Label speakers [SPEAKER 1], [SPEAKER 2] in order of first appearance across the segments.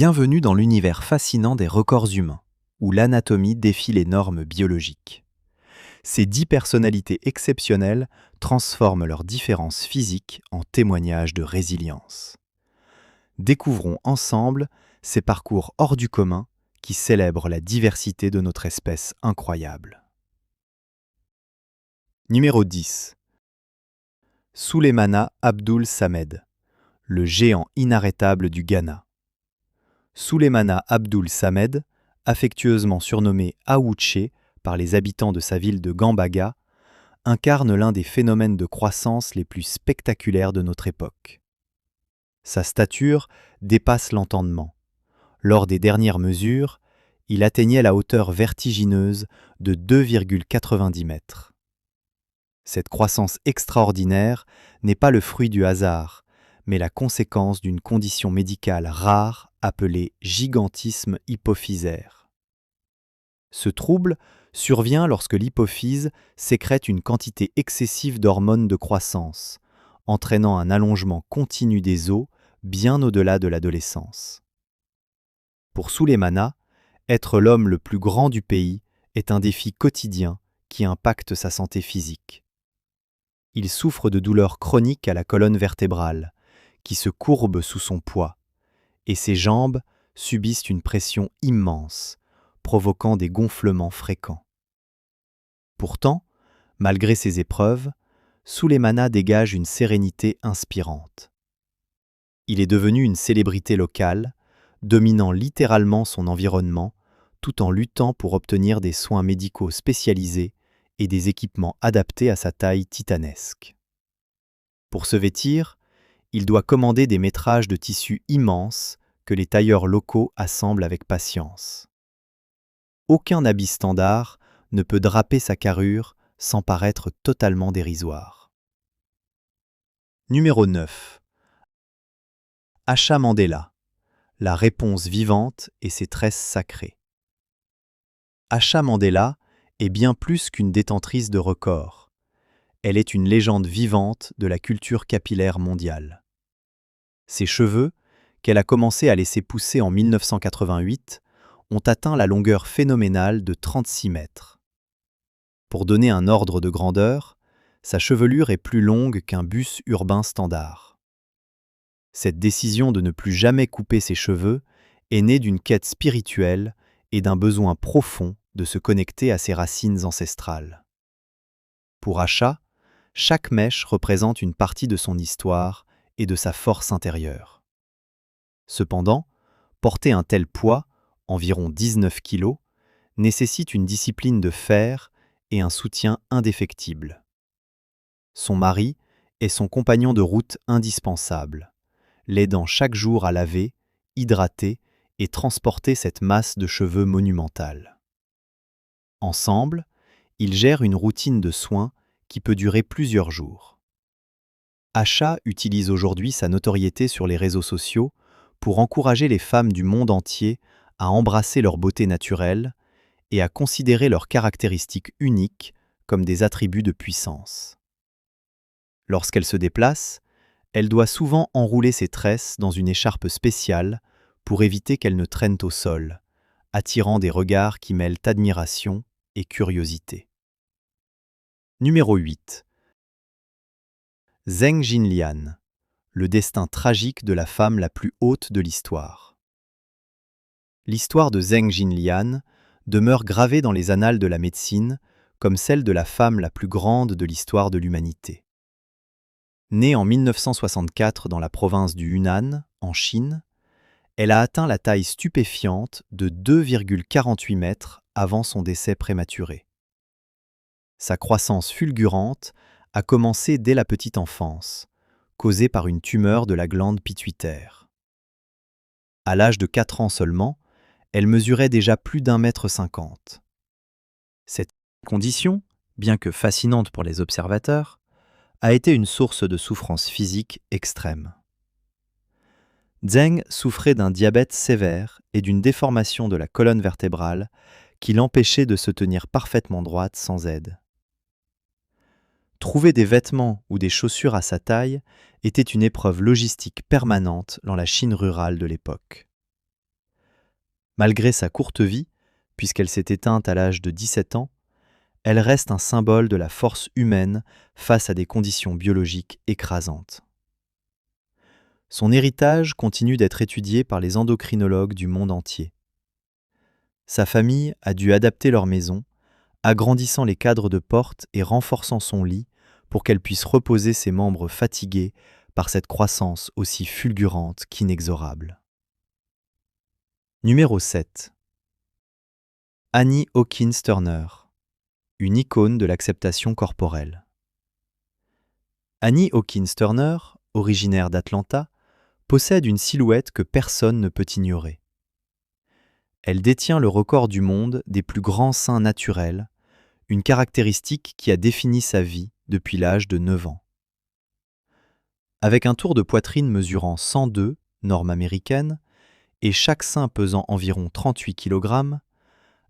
[SPEAKER 1] Bienvenue dans l'univers fascinant des records humains, où l'anatomie défie les normes biologiques. Ces 10 personnalités exceptionnelles transforment leurs différences physiques en témoignages de résilience. Découvrons ensemble ces parcours hors du commun qui célèbrent la diversité de notre espèce incroyable. Numéro 10. Souleymana Abdul Samed, le géant inarrêtable du Ghana. Souleymana Abdul Samed, affectueusement surnommé Awouché par les habitants de sa ville de Gambaga, incarne l'un des phénomènes de croissance les plus spectaculaires de notre époque. Sa stature dépasse l'entendement. Lors des dernières mesures, il atteignait la hauteur vertigineuse de 2,90 mètres. Cette croissance extraordinaire n'est pas le fruit du hasard, mais la conséquence d'une condition médicale rare appelée gigantisme hypophysaire. Ce trouble survient lorsque l'hypophyse sécrète une quantité excessive d'hormones de croissance, entraînant un allongement continu des os bien au-delà de l'adolescence. Pour Souleymana, être l'homme le plus grand du pays est un défi quotidien qui impacte sa santé physique. Il souffre de douleurs chroniques à la colonne vertébrale, qui se courbe sous son poids, et ses jambes subissent une pression immense, provoquant des gonflements fréquents. Pourtant, malgré ces épreuves, Souleymana dégage une sérénité inspirante. Il est devenu une célébrité locale, dominant littéralement son environnement, tout en luttant pour obtenir des soins médicaux spécialisés et des équipements adaptés à sa taille titanesque. Pour se vêtir, il doit commander des métrages de tissus immenses que les tailleurs locaux assemblent avec patience. Aucun habit standard ne peut draper sa carrure sans paraître totalement dérisoire. Numéro 9. Asha Mandela, la réponse vivante et ses tresses sacrées. Asha Mandela est bien plus qu'une détentrice de records. Elle est une légende vivante de la culture capillaire mondiale. Ses cheveux, qu'elle a commencé à laisser pousser en 1988, ont atteint la longueur phénoménale de 36 mètres. Pour donner un ordre de grandeur, sa chevelure est plus longue qu'un bus urbain standard. Cette décision de ne plus jamais couper ses cheveux est née d'une quête spirituelle et d'un besoin profond de se connecter à ses racines ancestrales. Pour Asha, chaque mèche représente une partie de son histoire et de sa force intérieure. Cependant, porter un tel poids, environ 19 kilos, nécessite une discipline de fer et un soutien indéfectible. Son mari est son compagnon de route indispensable, l'aidant chaque jour à laver, hydrater et transporter cette masse de cheveux monumentale. Ensemble, ils gèrent une routine de soins qui peut durer plusieurs jours. Asha utilise aujourd'hui sa notoriété sur les réseaux sociaux pour encourager les femmes du monde entier à embrasser leur beauté naturelle et à considérer leurs caractéristiques uniques comme des attributs de puissance. Lorsqu'elle se déplace, elle doit souvent enrouler ses tresses dans une écharpe spéciale pour éviter qu'elles ne traînent au sol, attirant des regards qui mêlent admiration et curiosité. Numéro 8. Zheng Jinlian, le destin tragique de la femme la plus haute de l'histoire. L'histoire de Zheng Jinlian demeure gravée dans les annales de la médecine comme celle de la femme la plus grande de l'histoire de l'humanité. Née en 1964 dans la province du Hunan, en Chine, elle a atteint la taille stupéfiante de 2,48 mètres avant son décès prématuré. Sa croissance fulgurante a commencé dès la petite enfance, causée par une tumeur de la glande pituitaire. À l'âge de 4 ans seulement, elle mesurait déjà plus d'1,50 m. Cette condition, bien que fascinante pour les observateurs, a été une source de souffrance physique extrême. Zheng souffrait d'un diabète sévère et d'une déformation de la colonne vertébrale qui l'empêchait de se tenir parfaitement droite sans aide. Trouver des vêtements ou des chaussures à sa taille était une épreuve logistique permanente dans la Chine rurale de l'époque. Malgré sa courte vie, puisqu'elle s'est éteinte à l'âge de 17 ans, elle reste un symbole de la force humaine face à des conditions biologiques écrasantes. Son héritage continue d'être étudié par les endocrinologues du monde entier. Sa famille a dû adapter leur maison, agrandissant les cadres de porte et renforçant son lit pour qu'elle puisse reposer ses membres fatigués par cette croissance aussi fulgurante qu'inexorable. Numéro 7. Annie Hawkins Turner, une icône de l'acceptation corporelle. Annie Hawkins Turner, originaire d'Atlanta, possède une silhouette que personne ne peut ignorer. Elle détient le record du monde des plus grands seins naturels, une caractéristique qui a défini sa vie depuis l'âge de 9 ans. Avec un tour de poitrine mesurant 102, norme américaine, et chaque sein pesant environ 38 kg,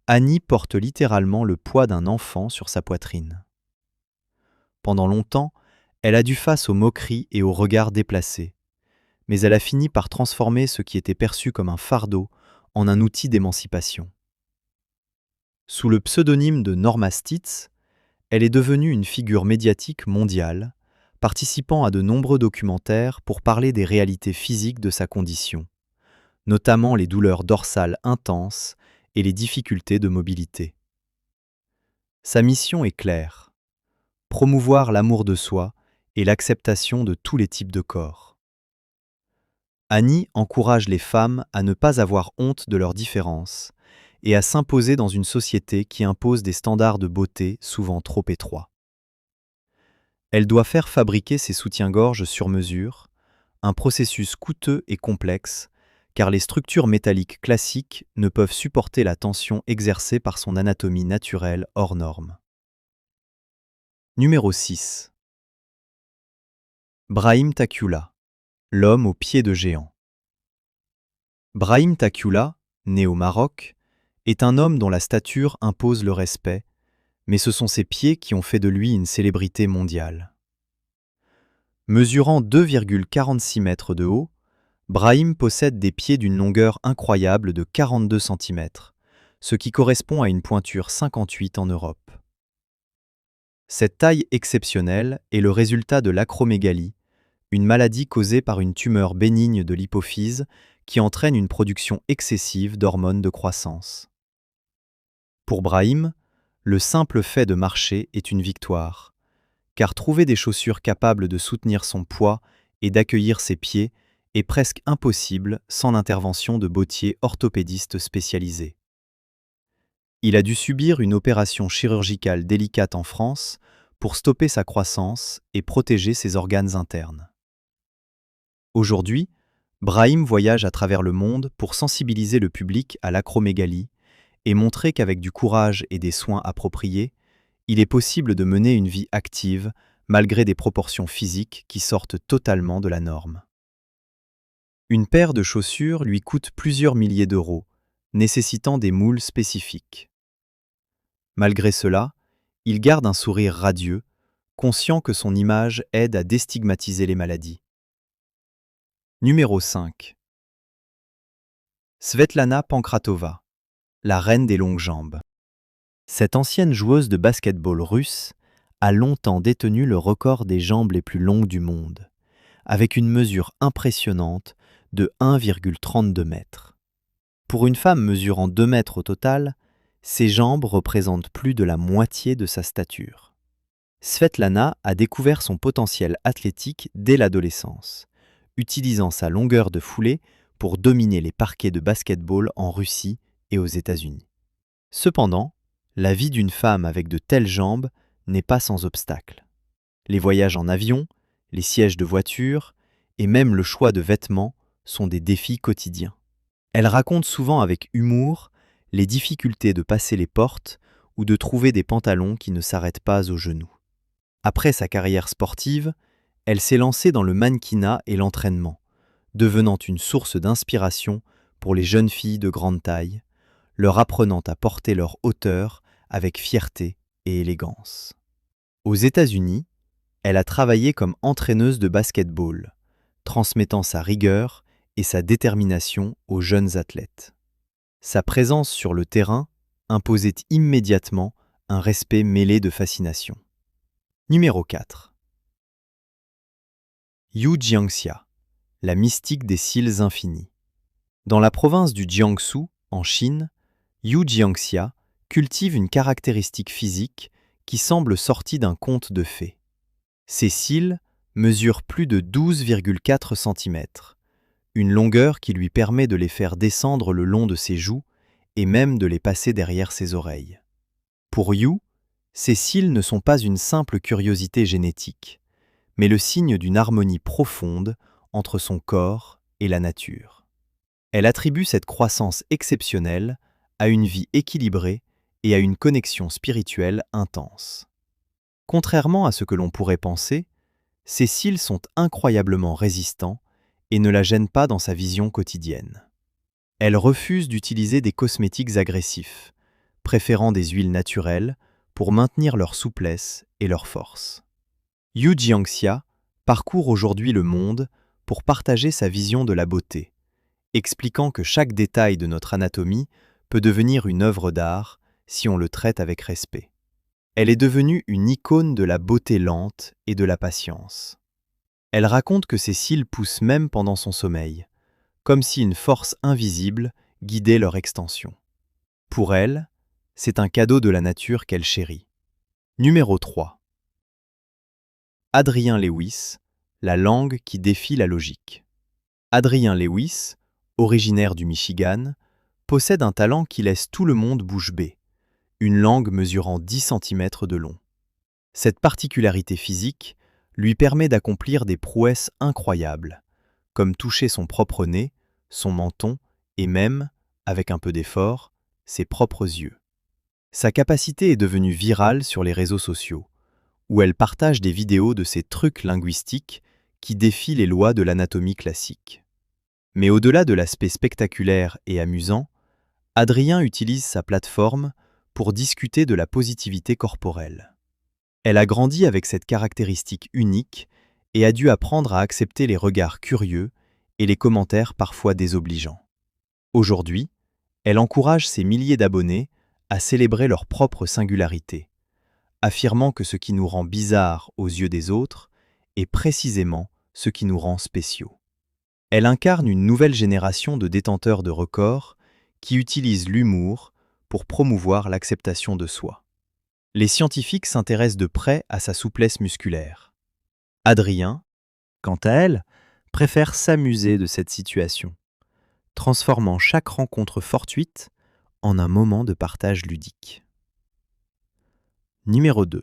[SPEAKER 1] Annie porte littéralement le poids d'un enfant sur sa poitrine. Pendant longtemps, elle a dû face aux moqueries et aux regards déplacés, mais elle a fini par transformer ce qui était perçu comme un fardeau en un outil d'émancipation. Sous le pseudonyme de Norma Stitz, elle est devenue une figure médiatique mondiale, participant à de nombreux documentaires pour parler des réalités physiques de sa condition, notamment les douleurs dorsales intenses et les difficultés de mobilité. Sa mission est claire: promouvoir l'amour de soi et l'acceptation de tous les types de corps. Annie encourage les femmes à ne pas avoir honte de leurs différences et à s'imposer dans une société qui impose des standards de beauté souvent trop étroits. Elle doit faire fabriquer ses soutiens-gorge sur mesure, un processus coûteux et complexe, car les structures métalliques classiques ne peuvent supporter la tension exercée par son anatomie naturelle hors norme. Numéro 6. Brahim Taqiullah, l'homme aux pieds de géant. Brahim Taqiullah, né au Maroc, est un homme dont la stature impose le respect, mais ce sont ses pieds qui ont fait de lui une célébrité mondiale. Mesurant 2,46 mètres de haut, Brahim possède des pieds d'une longueur incroyable de 42 cm, ce qui correspond à une pointure 58 en Europe. Cette taille exceptionnelle est le résultat de l'acromégalie, une maladie causée par une tumeur bénigne de l'hypophyse qui entraîne une production excessive d'hormones de croissance. Pour Brahim, le simple fait de marcher est une victoire, car trouver des chaussures capables de soutenir son poids et d'accueillir ses pieds est presque impossible sans l'intervention de bottiers orthopédistes spécialisés. Il a dû subir une opération chirurgicale délicate en France pour stopper sa croissance et protéger ses organes internes. Aujourd'hui, Brahim voyage à travers le monde pour sensibiliser le public à l'acromégalie et montrer qu'avec du courage et des soins appropriés, il est possible de mener une vie active malgré des proportions physiques qui sortent totalement de la norme. Une paire de chaussures lui coûte plusieurs milliers d'euros, nécessitant des moules spécifiques. Malgré cela, il garde un sourire radieux, conscient que son image aide à déstigmatiser les maladies. Numéro 5. Svetlana Pankratova, la reine des longues jambes. Cette ancienne joueuse de basket-ball russe a longtemps détenu le record des jambes les plus longues du monde, avec une mesure impressionnante de 1,32 mètres. Pour une femme mesurant 2 mètres au total, ses jambes représentent plus de la moitié de sa stature. Svetlana a découvert son potentiel athlétique dès l'adolescence, utilisant sa longueur de foulée pour dominer les parquets de basket-ball en Russie et aux États-Unis. Cependant, la vie d'une femme avec de telles jambes n'est pas sans obstacle. Les voyages en avion, les sièges de voiture et même le choix de vêtements sont des défis quotidiens. Elle raconte souvent avec humour les difficultés de passer les portes ou de trouver des pantalons qui ne s'arrêtent pas aux genoux. Après sa carrière sportive, elle s'est lancée dans le mannequinat et l'entraînement, devenant une source d'inspiration pour les jeunes filles de grande taille, leur apprenant à porter leur hauteur avec fierté et élégance. Aux États-Unis, elle a travaillé comme entraîneuse de basket-ball, transmettant sa rigueur et sa détermination aux jeunes athlètes. Sa présence sur le terrain imposait immédiatement un respect mêlé de fascination. Numéro 4. Yu Jiangxia, la mystique des cils infinis. Dans la province du Jiangsu, en Chine, Yu Jiangxia cultive une caractéristique physique qui semble sortie d'un conte de fées. Ses cils mesurent plus de 12,4 cm, une longueur qui lui permet de les faire descendre le long de ses joues et même de les passer derrière ses oreilles. Pour Yu, ces cils ne sont pas une simple curiosité génétique, mais le signe d'une harmonie profonde entre son corps et la nature. Elle attribue cette croissance exceptionnelle à une vie équilibrée et à une connexion spirituelle intense. Contrairement à ce que l'on pourrait penser, ses cils sont incroyablement résistants et ne la gênent pas dans sa vision quotidienne. Elle refuse d'utiliser des cosmétiques agressifs, préférant des huiles naturelles pour maintenir leur souplesse et leur force. Yu Jiangxia parcourt aujourd'hui le monde pour partager sa vision de la beauté, expliquant que chaque détail de notre anatomie peut devenir une œuvre d'art si on le traite avec respect. Elle est devenue une icône de la beauté lente et de la patience. Elle raconte que ses cils poussent même pendant son sommeil, comme si une force invisible guidait leur extension. Pour elle, c'est un cadeau de la nature qu'elle chérit. Numéro 3. Adrien Lewis, la langue qui défie la logique. Adrien Lewis, originaire du Michigan, possède un talent qui laisse tout le monde bouche bée, une langue mesurant 10 cm de long. Cette particularité physique lui permet d'accomplir des prouesses incroyables, comme toucher son propre nez, son menton et même, avec un peu d'effort, ses propres yeux. Sa capacité est devenue virale sur les réseaux sociaux, où elle partage des vidéos de ses trucs linguistiques qui défient les lois de l'anatomie classique. Mais au-delà de l'aspect spectaculaire et amusant, Adrien utilise sa plateforme pour discuter de la positivité corporelle. Elle a grandi avec cette caractéristique unique et a dû apprendre à accepter les regards curieux et les commentaires parfois désobligeants. Aujourd'hui, elle encourage ses milliers d'abonnés à célébrer leur propre singularité, affirmant que ce qui nous rend bizarres aux yeux des autres est précisément ce qui nous rend spéciaux. Elle incarne une nouvelle génération de détenteurs de records qui utilisent l'humour pour promouvoir l'acceptation de soi. Les scientifiques s'intéressent de près à sa souplesse musculaire. Adrien, quant à elle, préfère s'amuser de cette situation, transformant chaque rencontre fortuite en un moment de partage ludique. Numéro 2.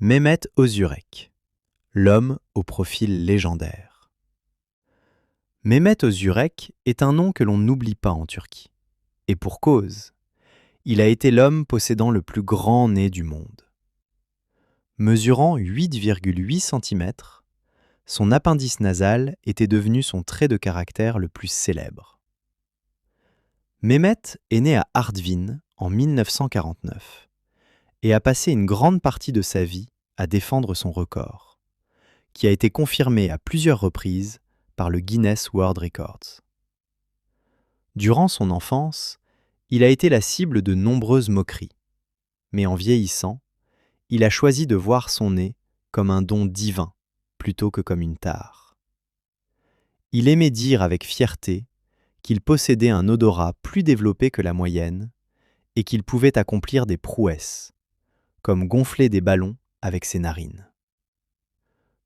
[SPEAKER 1] Mehmet Özürek, l'homme au profil légendaire. Mehmet Özürek est un nom que l'on n'oublie pas en Turquie. Et pour cause, il a été l'homme possédant le plus grand nez du monde. Mesurant 8,8 cm, son appendice nasal était devenu son trait de caractère le plus célèbre. Mehmet est né à Artvin en 1949 et a passé une grande partie de sa vie à défendre son record, qui a été confirmé à plusieurs reprises par le Guinness World Records. Durant son enfance, il a été la cible de nombreuses moqueries, mais en vieillissant, il a choisi de voir son nez comme un don divin plutôt que comme une tare. Il aimait dire avec fierté qu'il possédait un odorat plus développé que la moyenne et qu'il pouvait accomplir des prouesses, comme gonfler des ballons avec ses narines.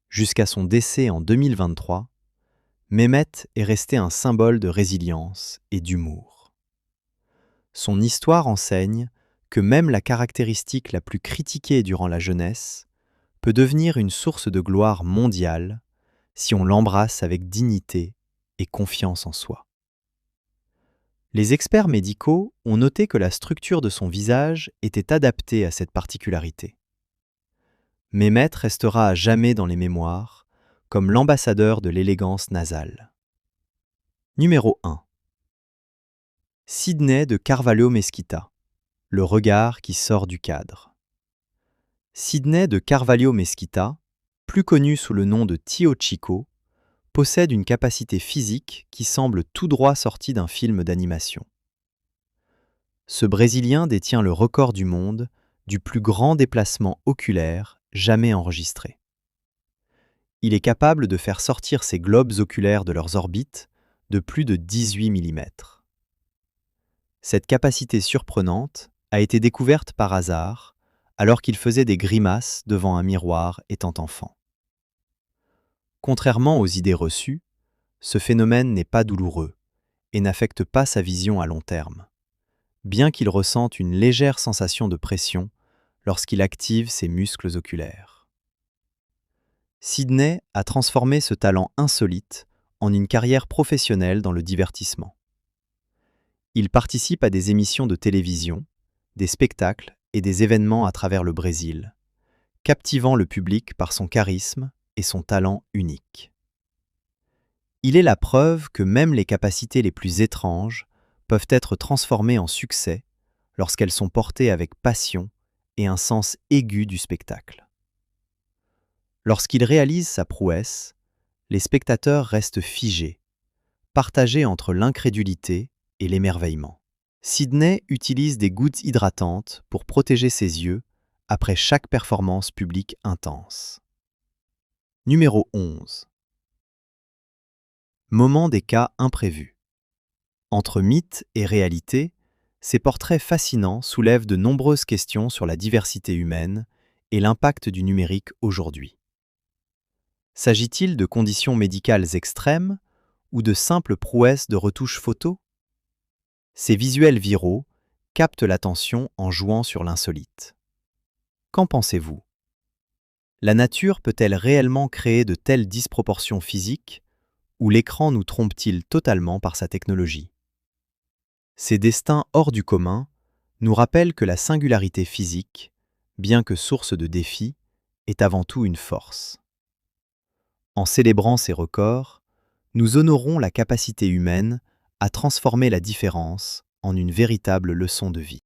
[SPEAKER 1] Jusqu'à son décès en 2023, Mehmet est resté un symbole de résilience et d'humour. Son histoire enseigne que même la caractéristique la plus critiquée durant la jeunesse peut devenir une source de gloire mondiale si on l'embrasse avec dignité et confiance en soi. Les experts médicaux ont noté que la structure de son visage était adaptée à cette particularité. Mehmet restera à jamais dans les mémoires comme l'ambassadeur de l'élégance nasale. Numéro 1. Sidney de Carvalho Mesquita, le regard qui sort du cadre. Sidney de Carvalho Mesquita, plus connu sous le nom de Tio Chico, possède une capacité physique qui semble tout droit sortie d'un film d'animation. Ce Brésilien détient le record du monde du plus grand déplacement oculaire jamais enregistré. Il est capable de faire sortir ces globes oculaires de leurs orbites de plus de 18 mm. Cette capacité surprenante a été découverte par hasard alors qu'il faisait des grimaces devant un miroir étant enfant. Contrairement aux idées reçues, ce phénomène n'est pas douloureux et n'affecte pas sa vision à long terme, bien qu'il ressente une légère sensation de pression lorsqu'il active ses muscles oculaires. Sidney a transformé ce talent insolite en une carrière professionnelle dans le divertissement. Il participe à des émissions de télévision, des spectacles et des événements à travers le Brésil, captivant le public par son charisme et son talent unique. Il est la preuve que même les capacités les plus étranges peuvent être transformées en succès lorsqu'elles sont portées avec passion et un sens aigu du spectacle. Lorsqu'il réalise sa prouesse, les spectateurs restent figés, partagés entre l'incrédulité et l'émerveillement. Sidney utilise des gouttes hydratantes pour protéger ses yeux après chaque performance publique intense. Numéro 11. Moment des cas imprévus. Entre mythe et réalité, ces portraits fascinants soulèvent de nombreuses questions sur la diversité humaine et l'impact du numérique aujourd'hui. S'agit-il de conditions médicales extrêmes ou de simples prouesses de retouches photos? Ces visuels viraux captent l'attention en jouant sur l'insolite. Qu'en pensez-vous? La nature peut-elle réellement créer de telles disproportions physiques ou l'écran nous trompe-t-il totalement par sa technologie? Ces destins hors du commun nous rappellent que la singularité physique, bien que source de défis, est avant tout une force. En célébrant ces records, nous honorons la capacité humaine à transformer la différence en une véritable leçon de vie.